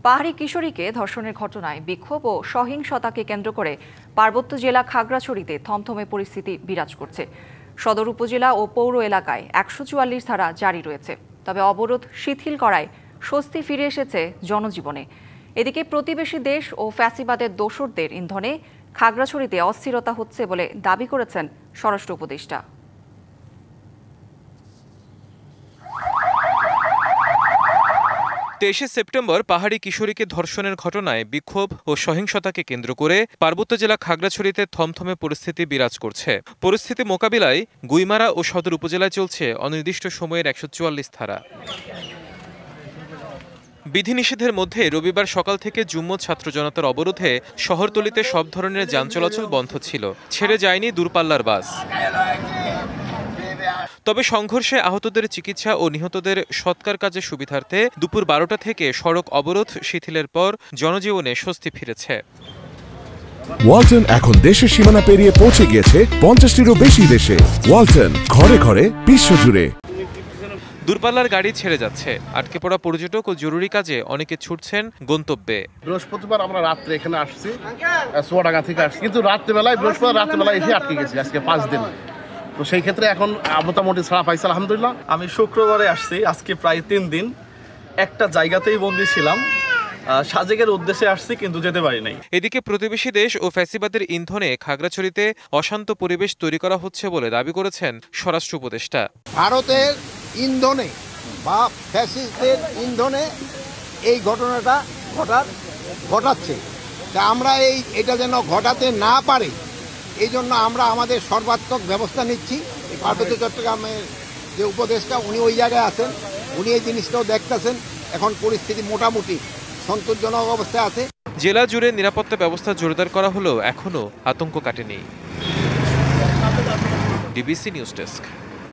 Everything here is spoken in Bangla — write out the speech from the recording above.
পাহাড়ি কিশোরীকে ধর্ষণের ঘটনায় বিক্ষোভ ও সহিংসতাকে কেন্দ্র করে পার্বত্য জেলা খাগড়াছড়িতে থমথমে পরিস্থিতি বিরাজ করছে। সদর উপজেলা ও পৌর এলাকায় ১৪৪ ধারা জারি রয়েছে। তবে অবরোধ শিথিল করায় স্বস্তি ফিরে এসেছে জনজীবনে। এদিকে প্রতিবেশী দেশ ও ফ্যাসিবাদের দোসরদের ইন্ধনে খাগড়াছড়িতে অস্থিরতা হচ্ছে বলে দাবি করেছেন স্বরাষ্ট্র উপদেষ্টা। ২৩ সেপ্টেম্বর পাহাড়ি কিশোরীকে ধর্ষণের ঘটনায় বিক্ষোভ ও সহিংসতাকে কেন্দ্র করে পার্বত্য জেলা খাগড়াছড়িতে থমথমে পরিস্থিতি বিরাজ করছে। পরিস্থিতি মোকাবিলায় গুইমারা ও সদর উপজেলায় চলছে অনির্দিষ্ট সময়ের ১৪৪ ধারা। বিধিনিষেধের মধ্যে রবিবার সকাল থেকে জুম্মত ছাত্র জনতার অবরোধে শহরতলিতে সব ধরনের যান চলাচল বন্ধ ছিল। ছেড়ে যায়নি দূরপাল্লার বাস। তবে সংঘর্ষে আহতদের চিকিৎসা ও নিহতদের সৎকার কাজের সুবিধার্থে দুপুর ১২টা থেকে সড়ক অবরোধ শিথিলের পর জনজীবনে স্বস্তি ফিরেছে। ওয়ালটন এখন দেশের সীমানা পেরিয়ে পৌঁছে গিয়েছে ৫০টিরও বেশি দেশে। ওয়ালটন, ঘরে ঘরে, বিশ্বজুড়ে। দূরপাল্লার গাড়ি ছেড়ে যাচ্ছে। আটকে পড়া পর্যটক ও জরুরি কাজে অনেকে ছুটছেন গন্তব্যে। বৃহস্পতিবার আমরা রাত্রে এখানে আসছি, সোয়াডাঙ্গা থেকে আসছি, কিন্তু রাত্রেবেলায় বৃহস্পতিবার রাত্রেবেলায় এসে আটকে গেছি আজকে 5 দিন। তো সেই ক্ষেত্রে এখন মোটামুটি ছাড়া পাইছে আলহামদুলিল্লাহ। আমি শুক্রবারে আসছি, আজকে প্রায় 3 দিন একটা জায়গাতেই বন্দী ছিলাম। সাজেকের উদ্দেশ্যে আসছি কিন্তু যেতে পারি নাই। এদিকে প্রতিবেশী দেশ ও ফ্যাসিবাদের ইন্ধনে খাগড়াছড়িতে অশান্ত পরিবেশ তৈরি করা হচ্ছে বলে দাবি করেছেন স্বরাষ্ট্র উপদেষ্টা। ভারতের ইন্ধনে বা ফ্যাসিস্টদের ইন্ধনে এই ঘটনাটা ঘটাচ্ছে। তা আমরা এটা যেন ঘটাতে না পারে এই জন্য আমরা আমাদের সর্বাত্মক ব্যবস্থা নিচ্ছি। পার্বত্য চট্টগ্রামের যে উপদেষ্টা উনি ওই জায়গায় আছেন, উনি এই জিনিসটাও দেখতেছেন। এখন পরিস্থিতি মোটামুটি সন্তোষজনক অবস্থায় আছে। জেলা জুড়ে নিরাপত্তা ব্যবস্থা জোরদার করা হলেও এখনও আতঙ্ক কাটেনি। DBC news desk.